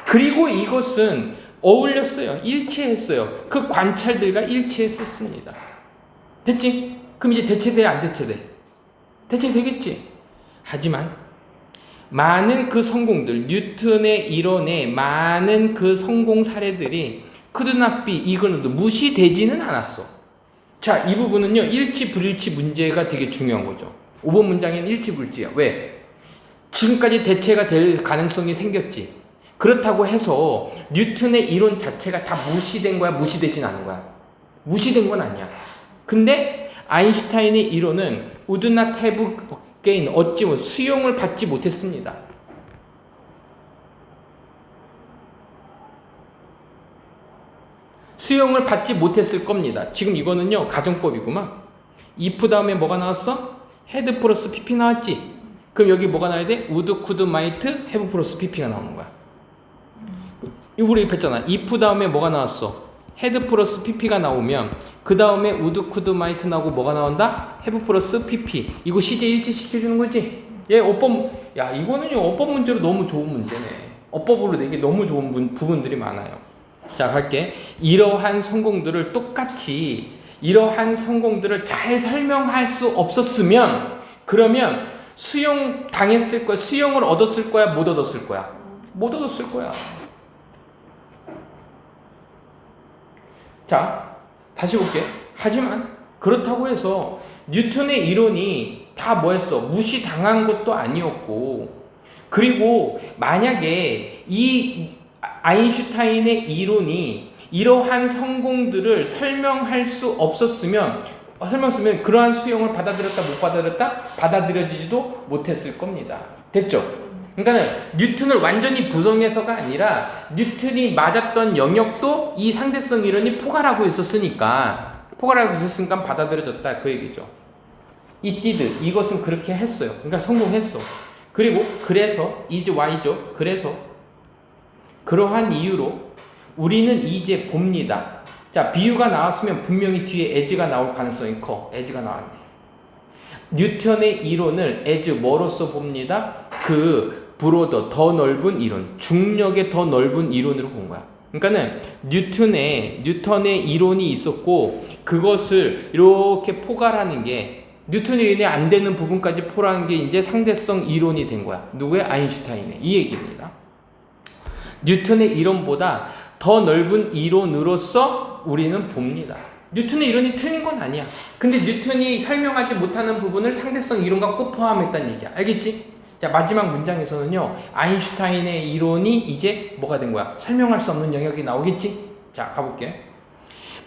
Speaker 1: 그리고 이것은 어울렸어요. 일치했어요. 그 관찰들과 일치했었습니다. 됐지? 그럼 이제 대체돼, 안 대체돼? 대체되겠지? 하지만 많은 그 성공들, 뉴턴의 이론의 많은 그 성공 사례들이 크드나비 이거는 무시되지는 않았어. 자, 이 부분은요, 일치 불일치 문제가 되게 중요한 거죠. 5번 문장에는 일치 불일치야. 왜? 지금까지 대체가 될 가능성이 생겼지. 그렇다고 해서 뉴턴의 이론 자체가 다 무시된 거야, 무시되진 않은 거야? 무시된 건 아니야. 근데 아인슈타인의 이론은 would not have gain, 수용을 받지 못했습니다. 수용을 받지 못했을 겁니다. 지금 이거는요, 가정법이구만. if 다음에 뭐가 나왔어? had 플러스 pp 나왔지? 그럼 여기 뭐가 나와야 돼? would, could, might, have 플러스 pp가 나오는 거야. 우리 했잖아. if 다음에 뭐가 나왔어? had 플러스 pp가 나오면 그 다음에 would, could, might 나오고 뭐가 나온다? have 플러스 pp. 이거 시제 일치시켜주는 거지? 이거는요, 어법 문제로 너무 좋은 문제네. 어법으로 내기 너무 좋은 부분들이 많아요. 자, 갈게. 이러한 성공들을 잘 설명할 수 없었으면, 그러면 수용을 얻었을 거야, 못 얻었을 거야? 못 얻었을 거야. 자, 다시 볼게. 하지만 그렇다고 해서 뉴턴의 이론이 다 뭐였어? 무시당한 것도 아니었고, 그리고 만약에 이 아인슈타인의 이론이 이러한 성공들을 설명할 수 없었으면, 그러한 수용을 받아들였다, 못 받아들였다? 받아들여지지도 못했을 겁니다. 됐죠? 그러니까 뉴턴을 완전히 부정해서가 아니라 뉴턴이 맞았던 영역도 이 상대성 이론이 포괄하고 있었으니까 받아들여졌다, 그 얘기죠. 이것은 그렇게 했어요. 그러니까 성공했어. 그리고 그래서 is y죠. 그래서 그러한 이유로 우리는 이제 봅니다. 자, 비유가 나왔으면 분명히 뒤에 as가 나올 가능성이 커. as가 나왔네. 뉴턴의 이론을 as 뭐로써 봅니다? 더 넓은 이론, 중력의 더 넓은 이론으로 본 거야. 그러니까는 뉴턴의 이론이 있었고, 그것을 이렇게 포괄하는 게, 뉴턴 이론이 안 되는 부분까지 포괄하는 게 이제 상대성 이론이 된 거야. 누구의? 아인슈타인의. 이 얘기입니다. 뉴턴의 이론보다 더 넓은 이론으로서 우리는 봅니다. 뉴턴의 이론이 틀린 건 아니야. 근데 뉴턴이 설명하지 못하는 부분을 상대성 이론과 꼭 포함했다는 얘기야. 알겠지? 자, 마지막 문장에서는요, 아인슈타인의 이론이 이제 뭐가 된 거야? 설명할 수 없는 영역이 나오겠지? 자, 가볼게.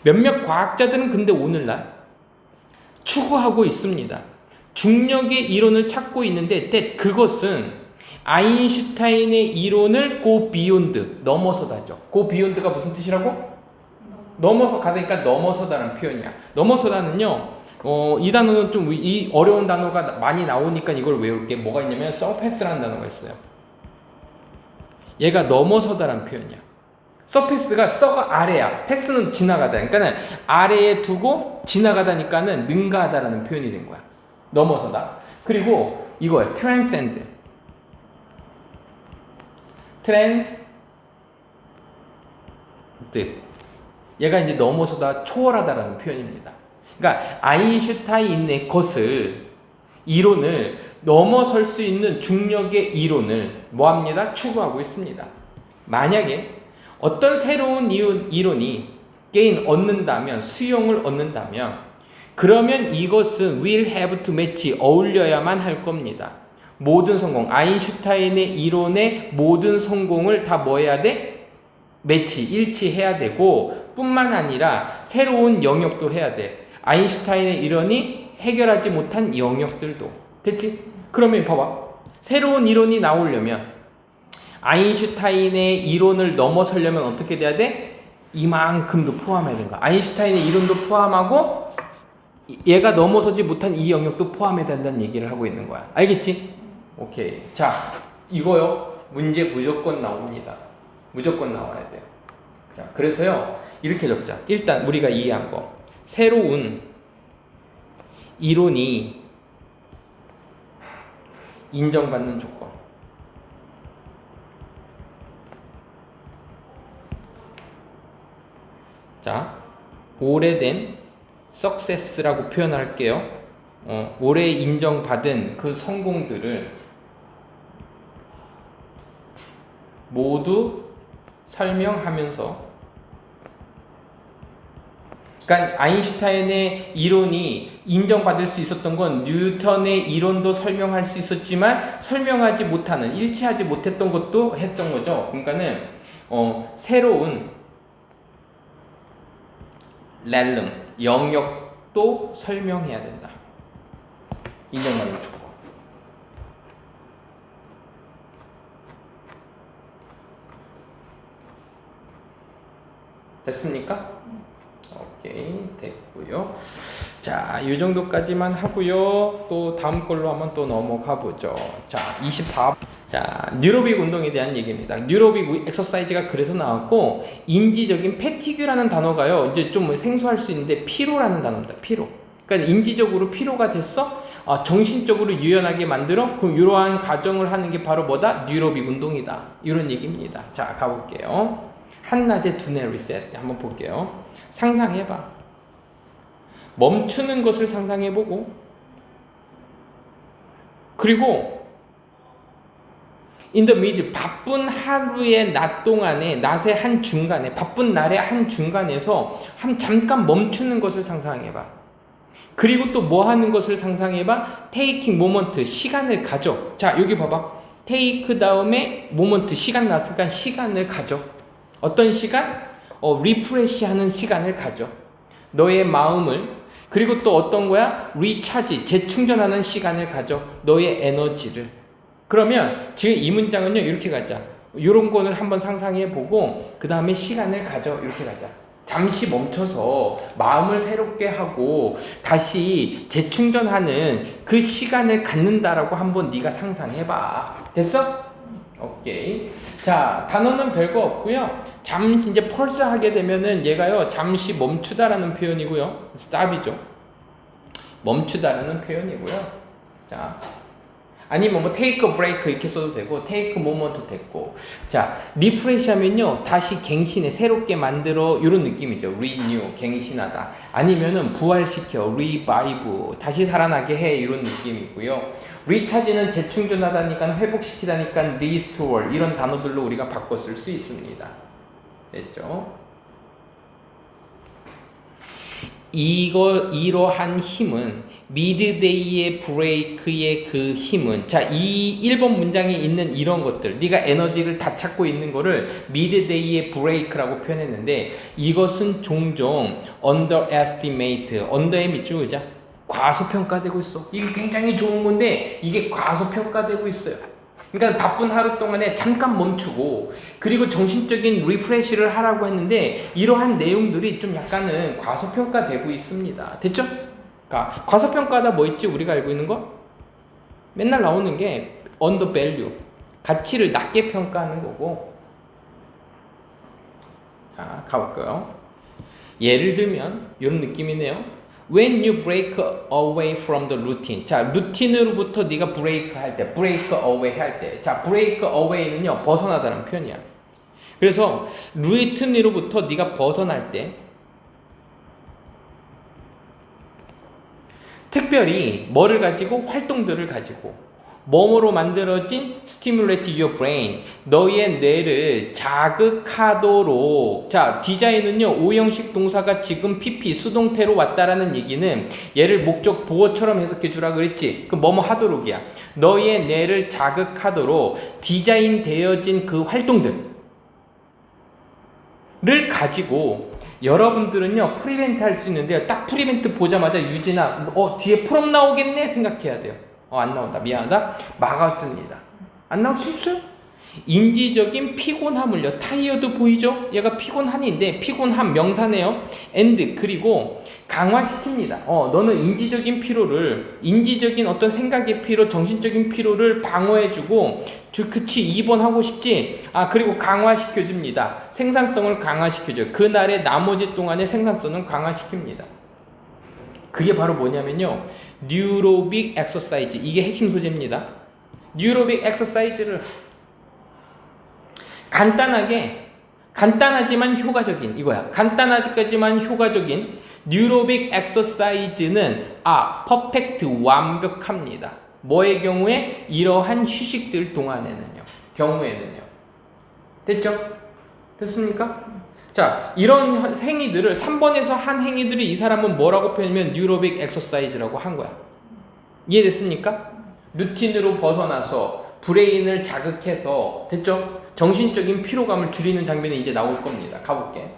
Speaker 1: 몇몇 과학자들은 근데 오늘날 추구하고 있습니다. 중력의 이론을 찾고 있는데, 그것은 아인슈타인의 이론을 go beyond, 넘어서다죠. go beyond가 무슨 뜻이라고? 넘어서 가다니까 넘어서다라는 표현이야. 넘어서다는요, 이 단어는 좀 이 어려운 단어가 많이 나오니까 이걸 외울게. 뭐가 있냐면 surface라는 단어가 있어요. 얘가 넘어서다라는 표현이야. surface가 서가 아래야. 패스는 지나가다. 그러니까는 아래에 두고 지나가다니까는 능가하다라는 표현이 된 거야. 넘어서다. 그리고 이거야. transcend. 얘가 이제 넘어서다 초월하다라는 표현입니다. 그러니까 아인슈타인의 것을 이론을 넘어설 수 있는 중력의 이론을 뭐합니다? 추구하고 있습니다. 만약에 어떤 새로운 이론이 gain 얻는다면 수용을 얻는다면 그러면 이것은 will have to match 어울려야만 할 겁니다. 모든 성공 아인슈타인의 이론의 모든 성공을 다 뭐 해야 돼? 매치 일치해야 되고 뿐만 아니라 새로운 영역도 해야 돼. 아인슈타인의 이론이 해결하지 못한 영역들도. 됐지? 그러면 봐봐. 새로운 이론이 나오려면 아인슈타인의 이론을 넘어서려면 어떻게 돼야 돼? 이만큼도 포함해야 되는 거야. 아인슈타인의 이론도 포함하고 얘가 넘어서지 못한 이 영역도 포함해야 된다는 얘기를 하고 있는 거야. 알겠지? 오케이. 자, 이거요. 문제 무조건 나옵니다. 무조건 나와야 돼요. 자, 그래서요. 이렇게 적자. 일단 우리가 이해한 거. 새로운 이론이 인정받는 조건. 자, 오래된 success라고 표현할게요. 오래 인정받은 그 성공들을 모두 설명하면서, 그러니까 아인슈타인의 이론이 인정받을 수 있었던 건 뉴턴의 이론도 설명할 수 있었지만 설명하지 못하는, 일치하지 못했던 것도 했던 거죠. 그러니까는 새로운 렐름 영역도 설명해야 된다. 인정받는 조건. 됐습니까? 오케이, 됐고요. 자, 이 정도까지만 하고요. 또 다음 걸로 한번 또 넘어가 보죠. 자, 24. 자, 뉴로빅 운동에 대한 얘기입니다. 뉴로빅 엑서사이즈가 그래서 나왔고, 인지적인 패티규라는 단어가요. 이제 좀 생소할 수 있는데 피로라는 단어입니다. 피로. 그러니까 인지적으로 피로가 됐어? 정신적으로 유연하게 만들어? 그럼 이러한 과정을 하는 게 바로 뭐다? 뉴로빅 운동이다. 이런 얘기입니다. 자, 가볼게요. 한낮에 두뇌 리셋 한번 볼게요. 상상해봐. 멈추는 것을 상상해보고, 그리고 in the middle, 바쁜 하루의 낮 동안에, 낮의 한 중간에, 바쁜 날의 한 중간에서 잠깐 멈추는 것을 상상해봐. 그리고 또 뭐 하는 것을 상상해봐? taking moment, 시간을 가져. 자, 여기 봐봐. take 다음에 moment, 시간 나왔으니까 시간을 가져. 어떤 시간? 리프레시 하는 시간을 가져. 너의 마음을. 그리고 또 어떤 거야? 리차지, 재충전하는 시간을 가져. 너의 에너지를. 그러면 지금 이 문장은요, 이렇게 가자. 이런 거를 한번 상상해 보고 그 다음에 시간을 가져. 이렇게 가자. 잠시 멈춰서 마음을 새롭게 하고 다시 재충전하는 그 시간을 갖는다라고 한번 네가 상상해봐. 됐어? 오케이. 자, 단어는 별거 없고요. 잠시 이제 펄스 하게 되면은 얘가요, 잠시 멈추다라는 표현이고요. stop이죠. 멈추다라는 표현이고요. 자, 아니면 뭐 take a break 이렇게 써도 되고 take a moment 됐고. 자, 리프레시 하면요, 다시 갱신해, 새롭게 만들어, 이런 느낌이죠. renew, 갱신하다. 아니면은 부활시켜, revive, 다시 살아나게 해, 이런 느낌이고요. 리차지는 재충전하다니까, 회복시키다니까 restore, 이런 단어들로 우리가 바꿔 쓸 수 있습니다. 됐죠? 이러한 힘은 미드데이의 브레이크의 그 힘은, 자, 이 1번 문장에 있는 이런 것들, 네가 에너지를 다 찾고 있는 거를 미드데이의 브레이크라고 표현했는데, 이것은 종종 underestimate, under에 밑줄 그자, 과소평가되고 있어. 이게 굉장히 좋은 건데 이게 과소평가되고 있어요. 그러니까 바쁜 하루 동안에 잠깐 멈추고, 그리고 정신적인 리프레시를 하라고 했는데 이러한 내용들이 좀 약간은 과소평가되고 있습니다. 됐죠? 그러니까 과소평가하다 뭐 있지? 우리가 알고 있는 거? 맨날 나오는 게 undervalue, 가치를 낮게 평가하는 거고. 자, 가볼까요? 예를 들면 이런 느낌이네요. When you break away from the routine. 자, 루틴으로부터 네가 break 할 때, break away 할 때. 자, break away는요, 벗어나다는 표현이야. 그래서 루틴으로부터 네가 벗어날 때, 특별히 뭐를 가지고? 활동들을 가지고 몸으로 만들어진 stimulate your brain, 너의 뇌를 자극하도록. 자, 디자인은요, 오형식 동사가 지금 PP 수동태로 왔다라는 얘기는 얘를 목적 보어처럼 해석해 주라 그랬지. 그 뭐뭐 하도록이야. 너의 뇌를 자극하도록 디자인 되어진 그 활동들을 가지고 여러분들은요, 프리벤트 할 수 있는데요, 딱 프리벤트 보자마자 유진아, 뒤에 프롬 나오겠네 생각해야 돼요. 안 나온다. 미안하다. 막아줍니다. 안 나올 수 있어요? 인지적인 피곤함을요. 타이어드 보이죠? 얘가 피곤한인데 피곤함 명사네요. and 그리고 강화시킵니다. 너는 인지적인 피로를, 인지적인 어떤 생각의 피로, 정신적인 피로를 방어해주고, 그치 2번 하고 싶지? 그리고 강화시켜줍니다. 생산성을 강화시켜줘요. 그날의 나머지 동안의 생산성을 강화시킵니다. 그게 바로 뭐냐면요, 뉴로빅 엑서사이즈. 이게 핵심 소재입니다. 뉴로빅 엑서사이즈를 간단하지만 효과적인, 이거야. 간단하지만 효과적인 뉴로빅 엑서사이즈는 퍼펙트, 완벽합니다. 뭐의 경우에? 이러한 휴식들 동안에는요. 경우에는요. 됐죠? 됐습니까? 자, 이런 행위들을 3번에서 한 행위들을 이 사람은 뭐라고 표현하면 뉴로빅 엑서사이즈라고 한 거야. 이해됐습니까? 루틴으로 벗어나서 브레인을 자극해서, 됐죠? 정신적인 피로감을 줄이는 장면이 이제 나올 겁니다. 가볼게.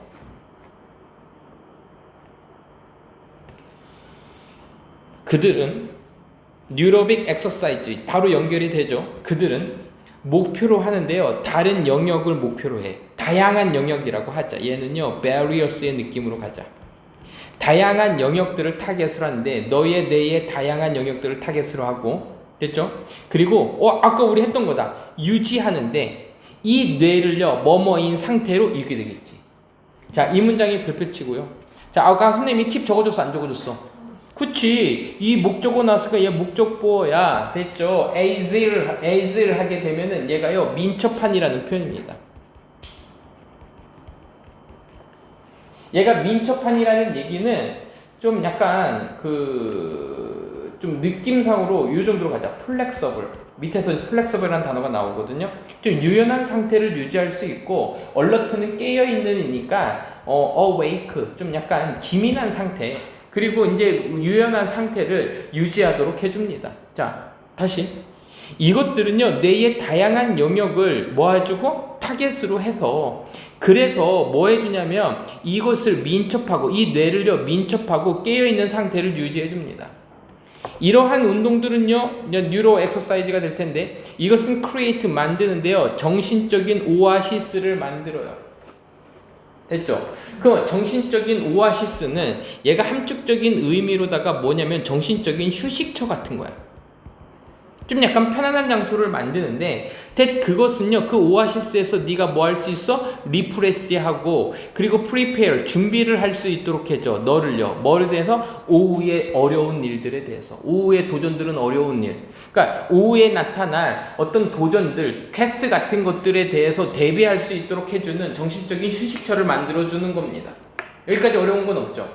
Speaker 1: 그들은 뉴로빅 엑서사이즈, 바로 연결이 되죠. 그들은 목표로 하는데요, 다른 영역을 목표로 해. 다양한 영역이라고 하자. 얘는요, barriers의 느낌으로 가자. 다양한 영역들을 타겟으로 하는데, 너의 뇌의 다양한 영역들을 타겟으로 하고, 됐죠? 그리고 아까 우리 했던 거다. 유지하는데 이 뇌를요, 뭐뭐인 상태로 이렇게 되겠지. 자, 이 문장이 별표 치고요. 자, 아까 선생님이 팁 적어줬어, 안 적어줬어? 그치. 이 목적어 나왔으니까 얘 목적보어야. 됐죠? as를 하게 되면은 얘가요, 민첩한이라는 표현입니다. 얘가 민첩한이라는 얘기는 좀 약간 좀 느낌상으로 이 정도로 가자. 플렉서블. 밑에서 플렉서블이라는 단어가 나오거든요. 좀 유연한 상태를 유지할 수 있고, alert는 깨어있는이니까 awake, 좀 약간 기민한 상태, 그리고 이제 유연한 상태를 유지하도록 해줍니다. 자, 다시. 이것들은요, 뇌의 다양한 영역을 모아주고 타겟으로 해서, 그래서 뭐 해주냐면 이것을 민첩하고, 이 뇌를요, 민첩하고 깨어있는 상태를 유지해줍니다. 이러한 운동들은요, 뉴로 엑서사이즈가 될 텐데, 이것은 create, 만드는데요, 정신적인 오아시스를 만들어요. 됐죠? 그 정신적인 오아시스는 얘가 함축적인 의미로다가 뭐냐면 정신적인 휴식처 같은 거야. 좀 약간 편안한 장소를 만드는데, 그것은요, 그 오아시스에서 네가 뭐 할 수 있어? 리프레시하고, 그리고 프리페어, 준비를 할 수 있도록 해줘. 너를요. 뭐를 대해서? 오후에 어려운 일들에 대해서. 오후에 도전들은 어려운 일. 그러니까 오후에 나타날 어떤 도전들, 퀘스트 같은 것들에 대해서 대비할 수 있도록 해주는 정신적인 휴식처를 만들어주는 겁니다. 여기까지 어려운 건 없죠.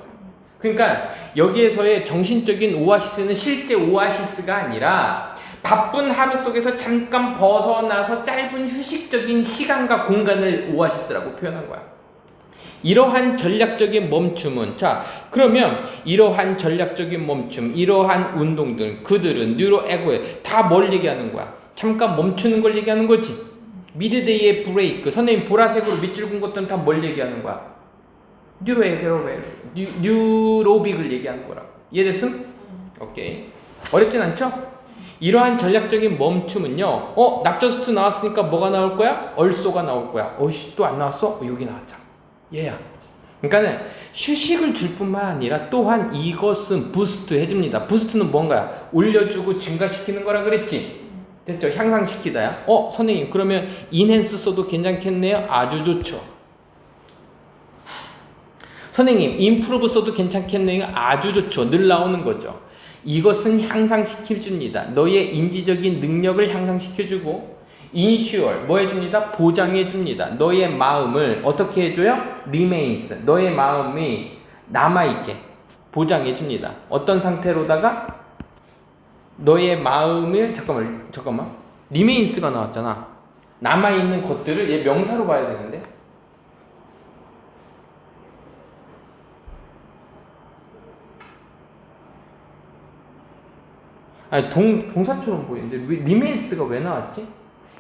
Speaker 1: 그러니까 여기에서의 정신적인 오아시스는 실제 오아시스가 아니라 바쁜 하루 속에서 잠깐 벗어나서 짧은 휴식적인 시간과 공간을 오아시스라고 표현한 거야. 이러한 전략적인 멈춤은, 자, 그러면 이러한 전략적인 멈춤, 이러한 운동들, 그들은 뉴로에고에 다 뭘 얘기하는 거야? 잠깐 멈추는 걸 얘기하는 거지. 미드데이의 브레이크, 선생님 보라색으로 밑줄 긋은 것들은 다 뭘 얘기하는 거야? 뉴로빅을 얘기하는 거라고. 이해됐음? 오케이. 어렵진 않죠? 이러한 전략적인 멈춤은요, 낙저스트 나왔으니까 뭐가 나올 거야? 얼쏘가 나올 거야. 또 안 나왔어? 여기 나왔잖아. 얘야. 그러니까는 휴식을 줄 뿐만 아니라 또한 이것은 부스트 해줍니다. 부스트는 뭔가야? 올려주고 증가시키는 거라 그랬지? 됐죠? 향상시키다야. 선생님 그러면 인핸스 써도 괜찮겠네요? 아주 좋죠. 선생님 임프로브 써도 괜찮겠네요? 아주 좋죠. 늘 나오는 거죠. 이것은 향상시켜줍니다. 너의 인지적인 능력을 향상시켜주고 인슈얼 뭐 해줍니다? 보장해줍니다. 너의 마음을 어떻게 해줘요? remains 너의 마음이 남아있게 보장해줍니다. 어떤 상태로다가 너의 마음을 잠깐만 remains가 나왔잖아. 남아있는 것들을 얘 명사로 봐야 되는데 아니 동사처럼 보이는데 remains가 왜 나왔지?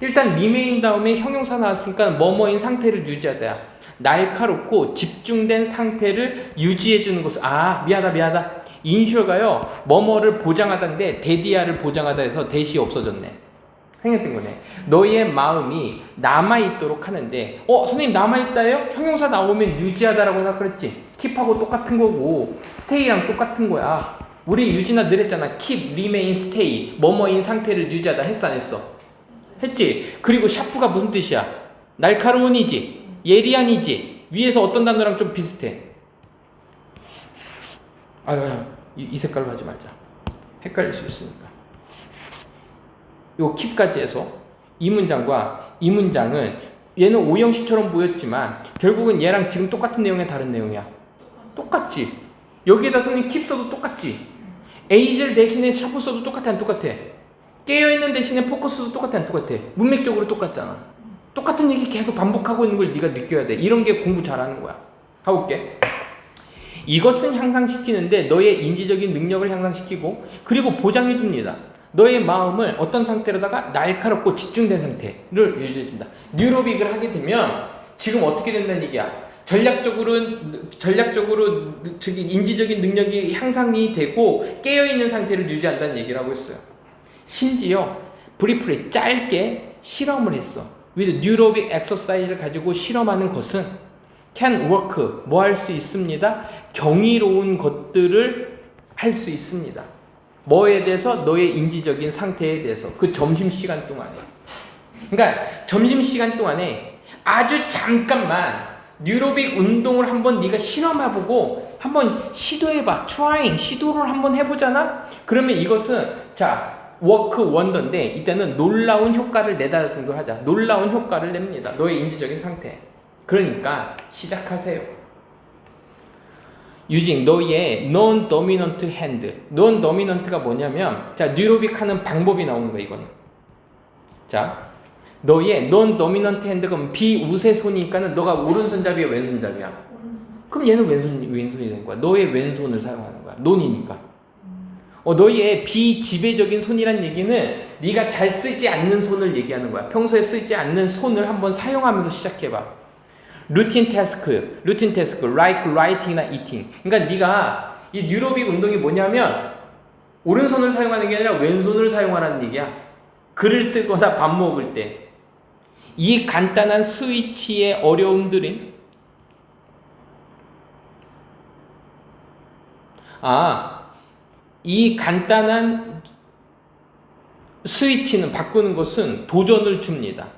Speaker 1: 일단 remain 다음에 형용사 나왔으니까 뭐뭐인 상태를 유지하다. 날카롭고 집중된 상태를 유지해주는 것을 미안하다. 인슈어가요 뭐뭐를 보장하다인데 데디아를 보장하다 해서 대시 없어졌네. 생략된 거네. 너의 마음이 남아있도록 하는데 선생님 남아있다요? 형용사 나오면 유지하다라고 생각했지. keep하고 똑같은 거고 stay랑 똑같은 거야. 우리 유진아 늘 했잖아. keep, remain, stay 뭐뭐인 상태를 유지하다 했어 안 했어? 했지. 그리고 샤프가 무슨 뜻이야? 날카로운이지 예리한이지. 위에서 어떤 단어랑 좀 비슷해. 이 색깔로 하지 말자. 헷갈릴 수 있으니까. 요 keep까지 해서 이 문장과 이 문장은 얘는 오형식처럼 보였지만 결국은 얘랑 지금 똑같은 내용의 다른 내용이야. 똑같지. 여기에다 선생님 keep 써도 똑같지. 에이즐 대신에 샤프 써도 똑같아 안 똑같아? 깨어있는 대신에 포커스도 똑같아 안 똑같아? 문맥적으로 똑같잖아. 똑같은 얘기 계속 반복하고 있는 걸 네가 느껴야 돼. 이런 게 공부 잘하는 거야. 가볼게. 이것은 향상시키는데 너의 인지적인 능력을 향상시키고 그리고 보장해줍니다. 너의 마음을 어떤 상태로다가 날카롭고 집중된 상태를 유지해줍니다. 뉴로빅을 하게 되면 지금 어떻게 된다는 얘기야? 전략적으로 인지적인 능력이 향상이 되고 깨어있는 상태를 유지한다는 얘기를 하고 있어요. 심지어 브리프리 짧게 실험을 했어. with neurobic exercise를 가지고 실험하는 것은 can work 뭐 할 수 있습니다. 경이로운 것들을 할 수 있습니다. 뭐에 대해서? 너의 인지적인 상태에 대해서. 그 점심시간 동안에. 그러니까 점심시간 동안에 아주 잠깐만 뉴로빅 운동을 한번 네가 실험해보고 한번 시도해봐. 시도를 한번 해보잖아? 그러면 이것은 워크 원더인데 이때는 놀라운 효과를 내다 정도 하자. 놀라운 효과를 냅니다. 너의 인지적인 상태. 그러니까 시작하세요. using 너의 non-dominant hand. non-dominant가 뭐냐면 뉴로빅 하는 방법이 나오는 거야 이거는. 너의 non-dominant hand 그럼 비우세손이니까는 너가 오른손잡이야 왼손잡이야? 그럼 얘는 왼손이 된 거야. 너의 왼손을 사용하는 거야. 논이니까. 너의 비지배적인 손이란 얘기는 네가 잘 쓰지 않는 손을 얘기하는 거야. 평소에 쓰지 않는 손을 한번 사용하면서 시작해봐. 루틴 태스크, like writing이나 eating. 그러니까 네가 이 뉴로빅 운동이 뭐냐면 오른손을 사용하는 게 아니라 왼손을 사용하라는 얘기야. 글을 쓰거나 밥 먹을 때. 이 간단한 스위치의 어려움들은 이 간단한 스위치는 바꾸는 것은 도전을 줍니다.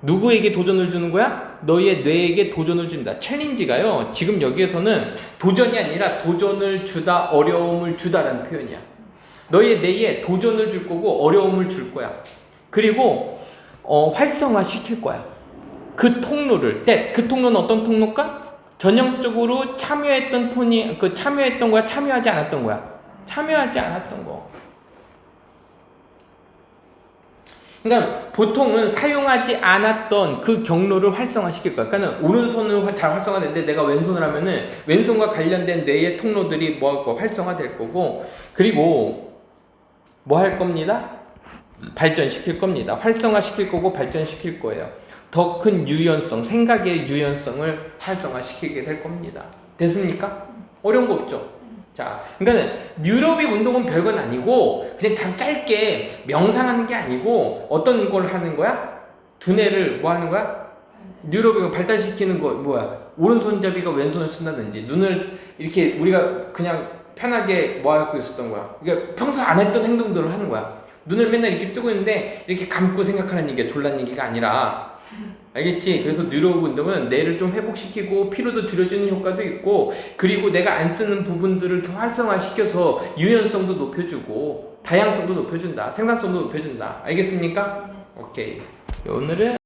Speaker 1: 누구에게 도전을 주는 거야? 너의 뇌에게 도전을 줍니다. 챌린지가요. 지금 여기에서는 도전이 아니라 도전을 주다, 어려움을 주다라는 표현이야. 너의 뇌에 도전을 줄 거고 어려움을 줄 거야. 그리고 활성화 시킬 거야. 그 통로를. 그 통로는 어떤 통로일까? 전형적으로 참여했던 참여했던 거야? 참여하지 않았던 거야? 참여하지 않았던 거. 그러니까 보통은 사용하지 않았던 그 경로를 활성화시킬 거야. 그러니까 오른손을 잘 활성화되는데 내가 왼손을 하면은 왼손과 관련된 뇌의 통로들이 활성화될 거고, 그리고 뭐 할 겁니다? 발전시킬 겁니다. 활성화시킬 거고 발전시킬 거예요. 더 큰 유연성, 생각의 유연성을 활성화시키게 될 겁니다. 됐습니까? 어려운 거 없죠? 그러니까 뉴로빅 운동은 별건 아니고 그냥 다 짧게 명상하는 게 아니고 어떤 걸 하는 거야? 두뇌를 뭐 하는 거야? 뉴로비가 발달시키는 거 뭐야? 오른손잡이가 왼손을 쓴다든지 눈을 이렇게 우리가 그냥 편하게 뭐 하고 있었던 거야. 그러니까 평소 안 했던 행동들을 하는 거야. 눈을 맨날 이렇게 뜨고 있는데 이렇게 감고 생각하는 얘기가 졸란 얘기가 아니라 알겠지? 그래서 뉴로 운동은 뇌를 좀 회복시키고 피로도 줄여주는 효과도 있고 그리고 내가 안 쓰는 부분들을 활성화시켜서 유연성도 높여주고 다양성도 높여준다. 생산성도 높여준다. 알겠습니까? 오케이. 오늘은